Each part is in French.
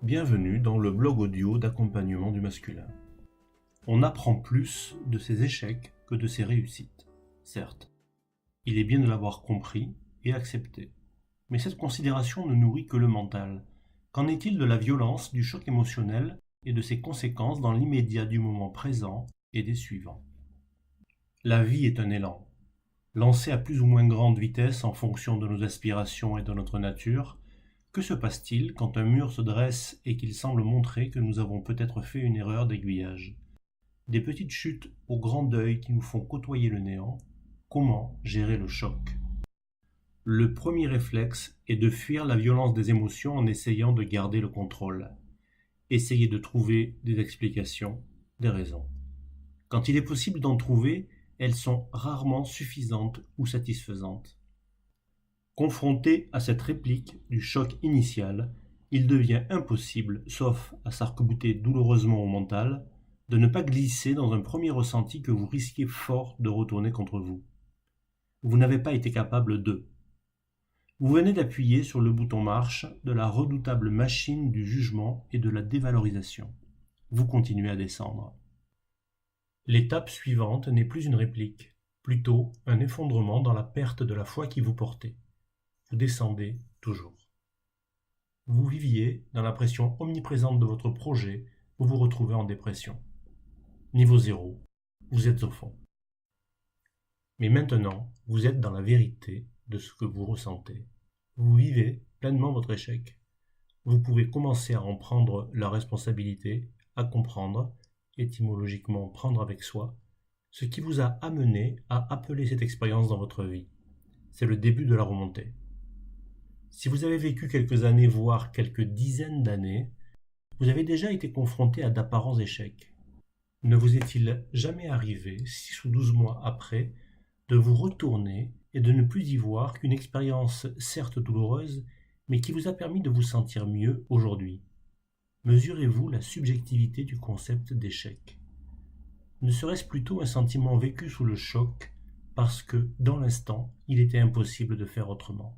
Bienvenue dans le blog audio d'accompagnement du masculin. On apprend plus de ses échecs que de ses réussites. Certes, il est bien de l'avoir compris et accepté. Mais cette considération ne nourrit que le mental. Qu'en est-il de la violence, du choc émotionnel et de ses conséquences dans l'immédiat du moment présent et des suivants? La vie est un élan. Lancé à plus ou moins grande vitesse en fonction de nos aspirations et de notre nature, que se passe-t-il quand un mur se dresse et qu'il semble montrer que nous avons peut-être fait une erreur d'aiguillage? Des petites chutes au grand deuil qui nous font côtoyer le néant. Comment gérer le choc? Le premier réflexe est de fuir la violence des émotions en essayant de garder le contrôle. Essayez de trouver des explications, des raisons. Quand il est possible d'en trouver, elles sont rarement suffisantes ou satisfaisantes. Confronté à cette réplique du choc initial, il devient impossible, sauf à s'arc-bouter douloureusement au mental, de ne pas glisser dans un premier ressenti que vous risquez fort de retourner contre vous. Vous n'avez pas été capable de. Vous venez d'appuyer sur le bouton marche de la redoutable machine du jugement et de la dévalorisation. Vous continuez à descendre. L'étape suivante n'est plus une réplique, plutôt un effondrement dans la perte de la foi qui vous portait. Vous descendez toujours. Vous viviez dans la pression omniprésente de votre projet, vous vous retrouvez en dépression. Niveau 0, vous êtes au fond. Mais maintenant, vous êtes dans la vérité de ce que vous ressentez. Vous vivez pleinement votre échec. Vous pouvez commencer à en prendre la responsabilité, à comprendre, étymologiquement prendre avec soi, ce qui vous a amené à appeler cette expérience dans votre vie. C'est le début de la remontée. Si vous avez vécu quelques années, voire quelques dizaines d'années, vous avez déjà été confronté à d'apparents échecs. Ne vous est-il jamais arrivé, 6 ou 12 mois après, de vous retourner et de ne plus y voir qu'une expérience certes douloureuse, mais qui vous a permis de vous sentir mieux aujourd'hui? Mesurez-vous la subjectivité du concept d'échec? Ne serait-ce plutôt un sentiment vécu sous le choc parce que, dans l'instant, il était impossible de faire autrement?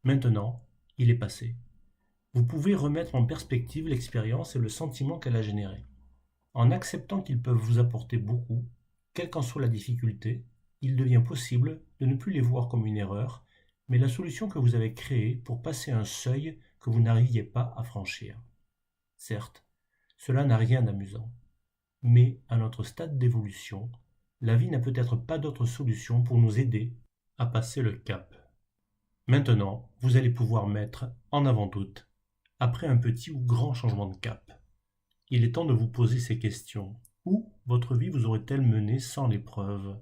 Maintenant, il est passé. Vous pouvez remettre en perspective l'expérience et le sentiment qu'elle a généré. En acceptant qu'ils peuvent vous apporter beaucoup, quelle qu'en soit la difficulté, il devient possible de ne plus les voir comme une erreur, mais la solution que vous avez créée pour passer un seuil que vous n'arriviez pas à franchir. Certes, cela n'a rien d'amusant, mais à notre stade d'évolution, la vie n'a peut-être pas d'autre solution pour nous aider à passer le cap. Maintenant, vous allez pouvoir mettre en avant toute, après un petit ou grand changement de cap. Il est temps de vous poser ces questions. Où votre vie vous aurait-elle mené sans l'épreuve?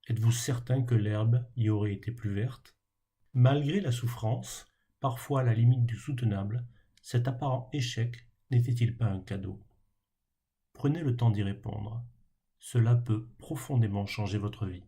Êtes-vous certain que l'herbe y aurait été plus verte? Malgré la souffrance, parfois à la limite du soutenable, cet apparent échec n'était-il pas un cadeau? Prenez le temps d'y répondre. Cela peut profondément changer votre vie.